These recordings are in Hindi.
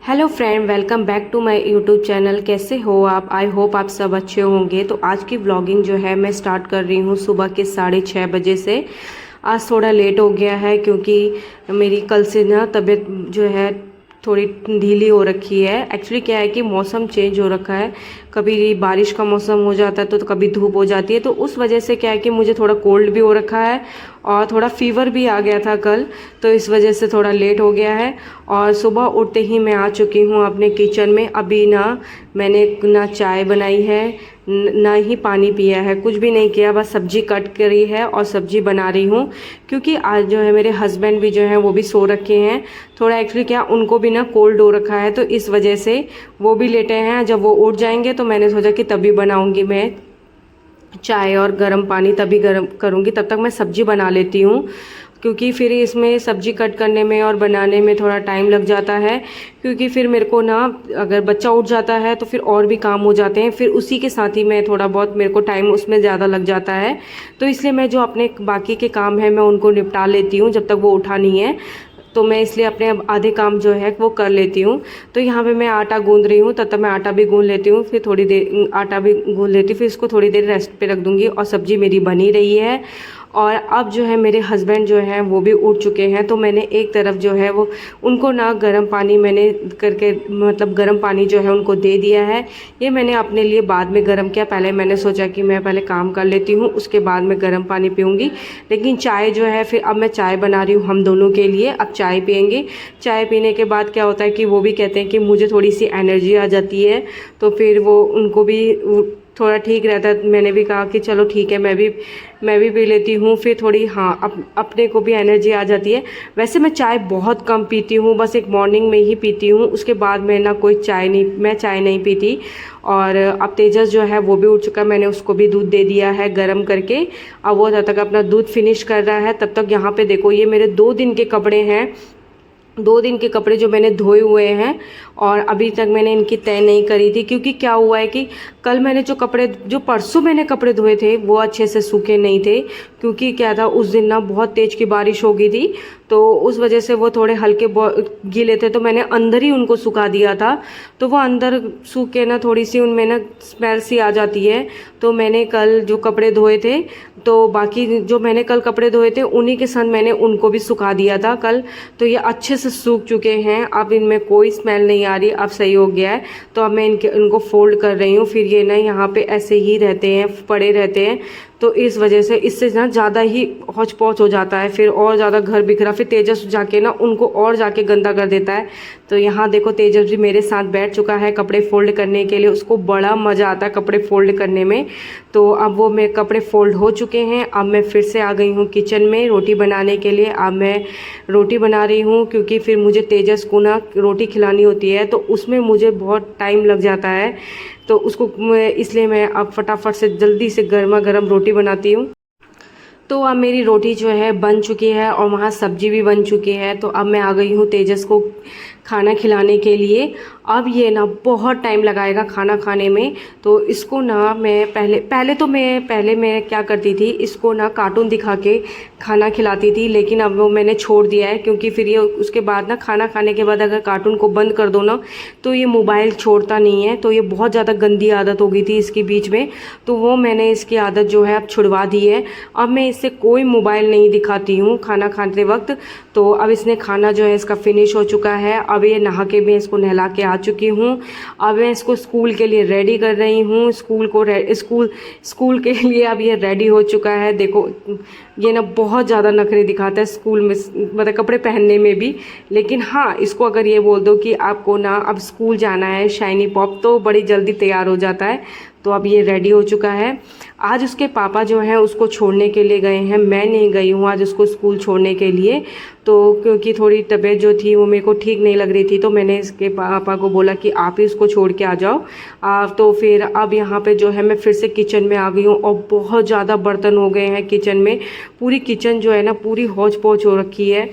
Hello friend, welcome back to my YouTube channel. कैसे हो आप? आई होप आप सब अच्छे होंगे। तो आज की व्लॉगिंग जो है मैं स्टार्ट कर रही हूँ सुबह के 6:30 बजे से। आज थोड़ा लेट हो गया है क्योंकि मेरी कल से ना तबीयत जो है थोड़ी ढीली हो रखी है। एक्चुअली क्या है कि मौसम चेंज हो रखा है, कभी बारिश का मौसम हो जाता है तो कभी धूप हो जाती है, तो उस वजह से क्या है कि मुझे थोड़ा कोल्ड भी हो रखा है और थोड़ा फीवर भी आ गया था कल, तो इस वजह से थोड़ा लेट हो गया है। और सुबह उठते ही मैं आ चुकी हूँ अपने किचन में। अभी ना मैंने ना चाय बनाई है ना ही पानी पिया है, कुछ भी नहीं किया, बस सब्जी कट करी है और सब्जी बना रही हूँ। क्योंकि आज जो है मेरे हस्बैंड भी जो हैं वो भी सो रखे हैं। थोड़ा एक्चुअली क्या उनको भी ना कोल्ड हो रखा है, तो इस वजह से वो भी लेटे हैं। जब वो उठ जाएंगे तो मैंने सोचा कि तभी बनाऊंगी मैं चाय और गर्म पानी, तभी गर्म करूँगी। तब तक मैं सब्जी बना लेती हूँ, क्योंकि फिर इसमें सब्जी कट करने में और बनाने में थोड़ा टाइम लग जाता है। क्योंकि फिर मेरे को ना अगर बच्चा उठ जाता है तो फिर और भी काम हो जाते हैं, फिर उसी के साथ ही मैं थोड़ा बहुत मेरे को टाइम उसमें ज़्यादा लग जाता है। तो इसलिए मैं जो अपने बाकी के काम हैं मैं उनको निपटा लेती हूँ जब तक वो उठा नहीं है। तो मैं इसलिए अपने अब आधे काम जो है वो कर लेती हूँ। तो यहाँ पे मैं आटा गूंद रही हूँ, तब तक मैं आटा भी गूंद लेती हूँ, फिर थोड़ी देर आटा भी गूंद लेती हूँ, फिर इसको थोड़ी देर रेस्ट पे रख दूँगी। और सब्जी मेरी बनी रही है। और अब जो है मेरे हस्बैंड जो हैं वो भी उठ चुके हैं, तो मैंने एक तरफ जो है वो उनको ना गर्म पानी मैंने करके मतलब गर्म पानी जो है उनको दे दिया है। ये मैंने अपने लिए बाद में गर्म किया, पहले मैंने सोचा कि मैं पहले काम कर लेती हूँ उसके बाद मैं गर्म पानी पीऊँगी। लेकिन चाय जो है फिर अब मैं चाय बना रही हूँ हम दोनों के लिए। अब चाय पियेंगे। चाय पीने के बाद क्या होता है कि वो भी कहते हैं कि मुझे थोड़ी सी एनर्जी आ जाती है, तो फिर वो उनको भी थोड़ा ठीक रहता है। मैंने भी कहा कि चलो ठीक है, मैं भी पी लेती हूँ, फिर थोड़ी हाँ अपने को भी एनर्जी आ जाती है। वैसे मैं चाय बहुत कम पीती हूँ, बस एक मॉर्निंग में ही पीती हूँ, उसके बाद मैं चाय नहीं पीती। और अब तेजस जो है वो भी उठ चुका है, मैंने उसको भी दूध दे दिया है गर्म करके। अब वो जब तक अपना दूध फिनिश कर रहा है तब तक यहाँ पे देखो ये मेरे 2 दिन के कपड़े हैं। 2 दिन के कपड़े जो मैंने धोए हुए हैं और अभी तक मैंने इनकी तय नहीं करी थी। क्योंकि क्या हुआ है कि कल मैंने जो परसों मैंने कपड़े धोए थे वो अच्छे से सूखे नहीं थे। क्योंकि क्या था उस दिन ना बहुत तेज़ की बारिश हो गई थी, तो उस वजह से वो थोड़े हल्के गीले थे, तो मैंने अंदर ही उनको सुखा दिया था। तो वो अंदर सूखे ना थोड़ी सी उनमें ना स्मेल सी आ जाती है। तो मैंने कल जो कपड़े धोए थे, तो बाकी जो मैंने कल कपड़े धोए थे उन्हीं के साथ मैंने उनको भी सुखा दिया था कल। तो ये अच्छे से सूख चुके हैं, अब इनमें कोई स्मेल नहीं आ रही, अब सही हो गया है। तो अब मैं इनको फोल्ड कर रही हूँ। फिर ये ना यहाँ पे ऐसे ही रहते हैं, पड़े रहते हैं, तो इस वजह से इससे ना ज़्यादा ही हौच पौच हो जाता है, फिर और ज़्यादा घर बिखरा, फिर तेजस जाके ना उनको और जाके गंदा कर देता है। तो यहाँ देखो तेजस भी मेरे साथ बैठ चुका है कपड़े फोल्ड करने के लिए, उसको बड़ा मज़ा आता है कपड़े फोल्ड करने में। तो अब वो मेरे कपड़े फोल्ड हो चुके हैं। अब मैं फिर से आ गई हूँ किचन में रोटी बनाने के लिए। अब मैं रोटी बना रही हूँ क्योंकि फिर मुझे तेजस को ना रोटी खिलानी होती है, तो उसमें मुझे बहुत टाइम लग जाता है। तो इसलिए मैं अब फटाफट से जल्दी से गर्मा गर्म रोटी बनाती हूँ। तो अब मेरी रोटी जो है बन चुकी है और वहाँ सब्जी भी बन चुकी है। तो अब मैं आ गई हूँ तेजस को खाना खिलाने के लिए। अब ये ना बहुत टाइम लगाएगा खाना खाने में, तो इसको ना मैं पहले मैं क्या करती थी, इसको ना कार्टून दिखा के खाना खिलाती थी, लेकिन अब वो मैंने छोड़ दिया है। क्योंकि फिर ये उसके बाद ना खाना खाने के बाद अगर कार्टून को बंद कर दो ना तो ये मोबाइल छोड़ता नहीं है, तो ये बहुत ज़्यादा गंदी आदत हो गई थी इसके बीच में। तो वो मैंने इसकी आदत जो है अब छुड़वा दी है। अब मैं इससे कोई मोबाइल नहीं दिखाती हूँ खाना खाते वक्त। तो अब इसने खाना जो है इसका फिनिश हो चुका है। अब ये नहा के मैं इसको नहला के आ चुकी हूँ। अब मैं इसको स्कूल के लिए रेडी कर रही हूँ। स्कूल के लिए अब ये रेडी हो चुका है। देखो ये ना बहुत ज़्यादा नखरे दिखाता है स्कूल में, मतलब कपड़े पहनने में भी। लेकिन हाँ, इसको अगर ये बोल दो कि आपको ना अब स्कूल जाना है शाइनी पॉप, तो बड़ी जल्दी तैयार हो जाता है। तो अब ये रेडी हो चुका है। आज उसके पापा जो हैं उसको छोड़ने के लिए गए हैं, मैं नहीं गई हूँ आज उसको स्कूल छोड़ने के लिए। तो क्योंकि थोड़ी तबीयत जो थी वो मेरे को ठीक नहीं लग रही थी, तो मैंने इसके पापा को बोला कि आप ही उसको छोड़ के आ जाओ। तो फिर अब यहाँ पे जो है मैं फिर से किचन में आ गई हूँ और बहुत ज़्यादा बर्तन हो गए हैं किचन में। पूरी किचन जो है ना पूरी हौच पौच हो रखी है।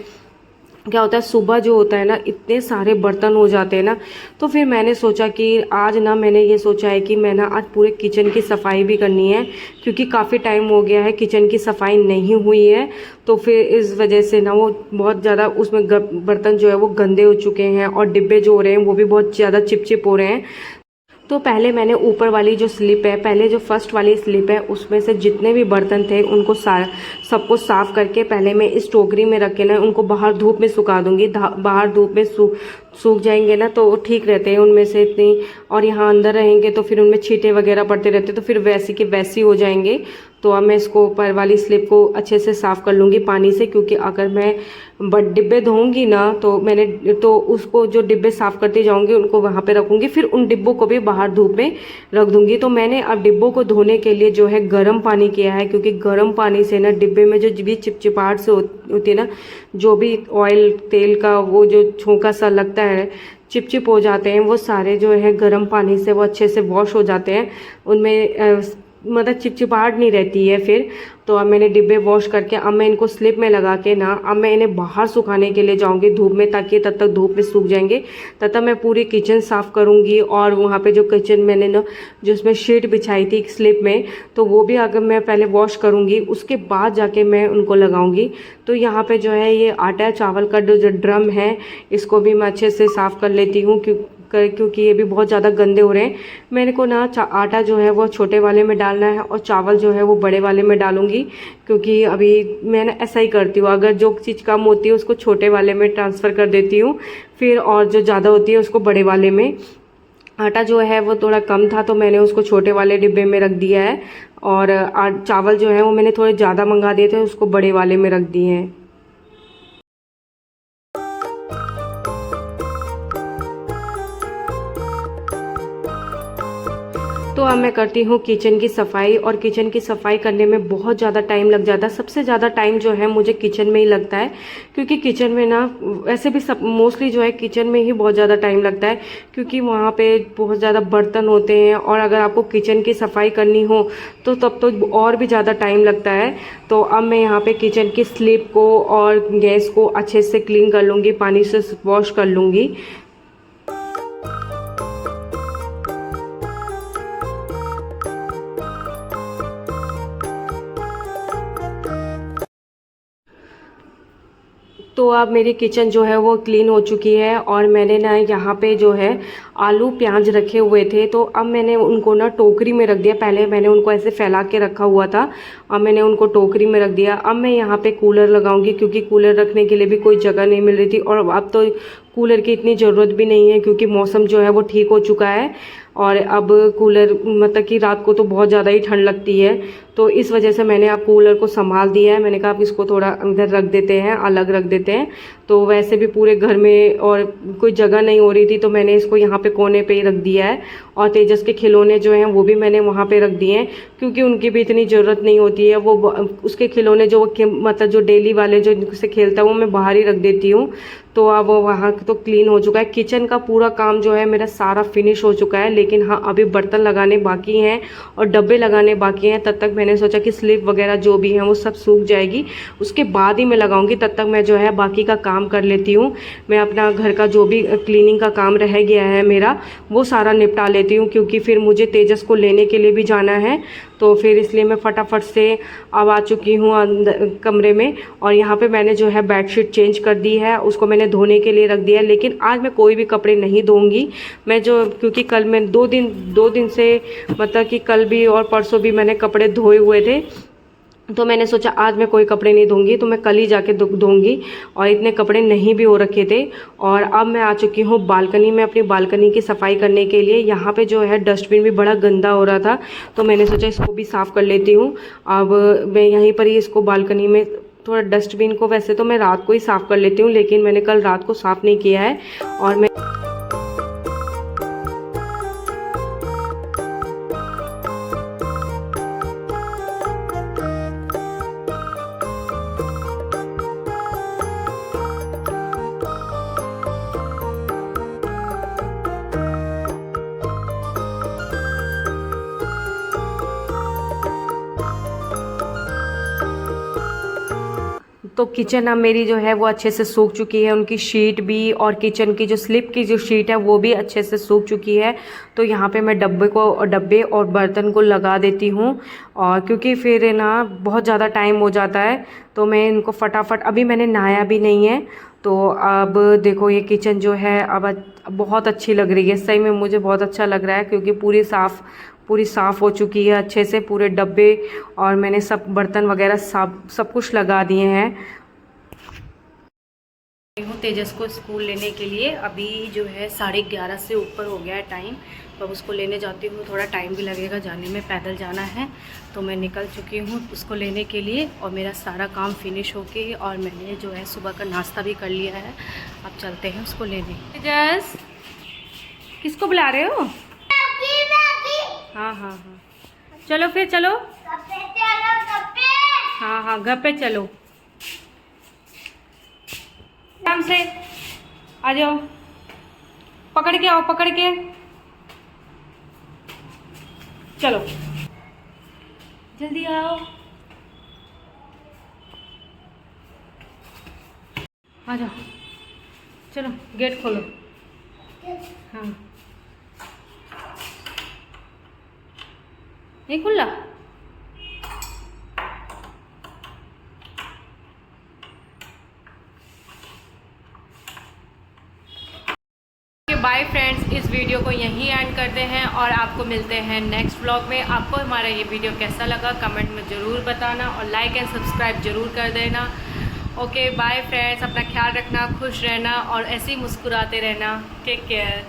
क्या होता है सुबह जो होता है ना इतने सारे बर्तन हो जाते हैं ना, तो फिर मैंने सोचा कि आज ना मैंने ये सोचा है कि मैं ना आज पूरे किचन की सफाई भी करनी है, क्योंकि काफ़ी टाइम हो गया है किचन की सफाई नहीं हुई है। तो फिर इस वजह से ना वो बहुत ज़्यादा उसमें बर्तन जो है वो गंदे हो चुके हैं, और डिब्बे जो हो रहे हैं वो भी बहुत ज़्यादा चिपचिप हो रहे हैं। तो पहले मैंने ऊपर वाली जो स्लिप है, पहले जो फर्स्ट वाली स्लिप है उसमें से जितने भी बर्तन थे उनको सबको साफ़ करके पहले मैं इस टोकरी में रख के ना उनको बाहर धूप में सुखा दूंगी। बाहर धूप में सूख जाएंगे ना तो ठीक रहते हैं उनमें से इतनी, और यहाँ अंदर रहेंगे तो फिर उनमें छींटे वगैरह पड़ते रहते तो फिर वैसी के वैसी हो जाएंगे। तो अब मैं इसको ऊपर वाली स्लिप को अच्छे से साफ़ कर लूँगी पानी से, क्योंकि अगर मैं डिब्बे धोऊंगी ना तो उसको जो डिब्बे साफ़ करते जाऊंगी उनको वहाँ पे रखूँगी, फिर उन डिब्बों को भी बाहर धूप में रख दूँगी। तो मैंने अब डिब्बों को धोने के लिए जो है गर्म पानी किया है, क्योंकि गर्म पानी से ना डिब्बे में जो भी चिपचिपाहट से होती है ना, जो भी ऑयल तेल का वो जो छोंका सा लगता है, चिपचिप हो जाते हैं, वो सारे जो है गर्म पानी से वो अच्छे से वॉश हो जाते हैं। उनमें मतलब चिपचिपाहट नहीं रहती है फिर। तो अब मैंने डिब्बे वॉश करके अब मैं इनको स्लिप में लगा के ना अब मैं इन्हें बाहर सुखाने के लिए जाऊंगी धूप में, ताकि तब तक धूप में सूख जाएंगे। तब तक मैं पूरी किचन साफ़ करूंगी, और वहाँ पे जो किचन मैंने ना जो उसमें शीट बिछाई थी स्लिप में, तो वो भी अगर मैं पहले वॉश करूंगी उसके बाद जाके मैं उनको लगाऊंगी। तो यहाँ पे जो है ये आटा चावल का जो ड्रम है इसको भी मैं अच्छे से साफ़ कर लेती हूँ, क्योंकि ये भी बहुत ज़्यादा गंदे हो रहे हैं। मेरे को ना आटा जो है वो छोटे वाले में डालना है और चावल जो है वो बड़े वाले में डालूंगी, क्योंकि अभी मैं ना ऐसा ही करती हूँ, अगर जो चीज़ कम होती है उसको छोटे वाले में ट्रांसफ़र कर देती हूँ, फिर और जो ज़्यादा होती है उसको बड़े वाले में। आटा जो है वो थोड़ा कम था तो मैंने उसको छोटे वाले डिब्बे में रख दिया है, और चावल जो है वो मैंने थोड़े ज़्यादा मंगा दिए थे, उसको बड़े वाले में रख दिए हैं। तो अब मैं करती हूँ किचन की सफाई, और किचन की सफाई करने में बहुत ज़्यादा टाइम लग जाता है। सबसे ज़्यादा टाइम जो है मुझे किचन में ही लगता है, क्योंकि किचन में ना वैसे भी सब मोस्टली जो है किचन में ही बहुत ज़्यादा टाइम लगता है, क्योंकि वहाँ पे बहुत ज़्यादा बर्तन होते हैं, और अगर आपको किचन की सफाई करनी हो तो तब तो और भी ज़्यादा टाइम लगता है। तो अब मैं यहाँ पे किचन की स्लिप को और गैस को अच्छे से क्लीन कर लूँगी, पानी से वॉश कर लूँगी। तो अब मेरी किचन जो है वो क्लीन हो चुकी है, और मैंने ना यहाँ पे जो है आलू प्याज रखे हुए थे, तो अब मैंने उनको ना टोकरी में रख दिया। पहले मैंने उनको ऐसे फैला के रखा हुआ था, अब मैंने उनको टोकरी में रख दिया। अब मैं यहाँ पे कूलर लगाऊंगी, क्योंकि कूलर रखने के लिए भी कोई जगह नहीं मिल रही थी, और अब तो कूलर की इतनी ज़रूरत भी नहीं है, क्योंकि मौसम जो है वो ठीक हो चुका है। और अब कूलर मतलब कि रात को तो बहुत ज़्यादा ही ठंड लगती है, तो इस वजह से मैंने अब कूलर को संभाल दिया है। मैंने कहा अब इसको थोड़ा अंदर रख देते हैं, अलग रख देते हैं। तो वैसे भी पूरे घर में और कोई जगह नहीं हो रही थी, तो मैंने इसको यहाँ पे कोने पे ही रख दिया है। और तेजस के खिलौने जो हैं वो भी मैंने वहाँ पे रख दिए हैं, क्योंकि उनकी भी इतनी ज़रूरत नहीं होती है। वो उसके खिलौने जो मतलब जो डेली वाले जो से खेलता है वो मैं बाहर ही रख देती हूँ। तो अब वो वहाँ तो क्लीन हो चुका है। किचन का पूरा काम जो है मेरा सारा फिनिश हो चुका है, लेकिन हाँ अभी बर्तन लगाने बाकी हैं और डब्बे लगाने बाकी हैं। तब तक मैंने सोचा कि स्लिप वगैरह जो भी है वो सब सूख जाएगी, उसके बाद ही मैं लगाऊंगी। तब तक मैं जो है बाकी का काम कर लेती हूँ। मैं अपना घर का जो भी क्लीनिंग का काम रह गया है मेरा वो सारा निपटा लेती हूँ, क्योंकि फिर मुझे तेजस को लेने के लिए भी जाना है। तो फिर इसलिए मैं फटाफट से अब आ चुकी हूँ अंदर कमरे में। और यहाँ पे मैंने जो है बेडशीट चेंज कर दी है, उसको मैंने धोने के लिए रख दिया है। लेकिन आज मैं कोई भी कपड़े नहीं धोऊंगी। मैं जो क्योंकि कल मैं दो दिन से मतलब कि कल भी और परसों भी मैंने कपड़े धोए हुए थे, तो मैंने सोचा आज मैं कोई कपड़े नहीं धोऊंगी, तो मैं कल ही जाके धोऊंगी। और इतने कपड़े नहीं भी हो रखे थे। और अब मैं आ चुकी हूँ बालकनी में अपनी बालकनी की सफाई करने के लिए। यहाँ पे जो है डस्टबिन भी बड़ा गंदा हो रहा था, तो मैंने सोचा इसको भी साफ़ कर लेती हूँ। अब मैं यहीं पर ही इसको बालकनी में थोड़ा डस्टबिन को वैसे तो मैं रात को ही साफ़ कर लेती हूँ, लेकिन मैंने कल रात को साफ़ नहीं किया है। और मैं तो किचन अब मेरी जो है वो अच्छे से सूख चुकी है, उनकी शीट भी और किचन की जो स्लिप की जो शीट है वो भी अच्छे से सूख चुकी है। तो यहाँ पे मैं डब्बे और बर्तन को लगा देती हूँ, और क्योंकि फिर ना बहुत ज़्यादा टाइम हो जाता है, तो मैं इनको फटाफट, अभी मैंने नहाया भी नहीं है। तो अब देखो ये किचन जो है अब बहुत अच्छी लग रही है, सही में मुझे बहुत अच्छा लग रहा है, क्योंकि पूरी साफ़ हो चुकी है अच्छे से, पूरे डब्बे और मैंने सब बर्तन वगैरह सब कुछ लगा दिए हैं। हूँ तेजस को स्कूल लेने के लिए, अभी जो है 11:30 से ऊपर हो गया है टाइम, तो अब उसको लेने जाती हूँ। थोड़ा टाइम भी लगेगा जाने में, पैदल जाना है, तो मैं निकल चुकी हूँ उसको लेने के लिए, और मेरा सारा काम फिनिश हो के, और मैंने जो है सुबह का नाश्ता भी कर लिया है। अब चलते हैं उसको लेने। तेजस, किसको बुला रहे हो? हाँ हाँ हाँ, चलो फिर चलो। हाँ हाँ, घर पे चलो, आराम से आ जाओ, पकड़ के आओ, पकड़ के चलो, जल्दी आओ, आ जाओ, चलो गेट खोलो। हाँ, नहीं खुला? बाय फ्रेंड्स, इस वीडियो को यहीं एंड करते हैं और आपको मिलते हैं नेक्स्ट व्लॉग में। आपको हमारा ये वीडियो कैसा लगा कमेंट में ज़रूर बताना, और लाइक एंड सब्सक्राइब ज़रूर कर देना। ओके बाय फ्रेंड्स, अपना ख्याल रखना, खुश रहना और ऐसे ही मुस्कुराते रहना। Take care.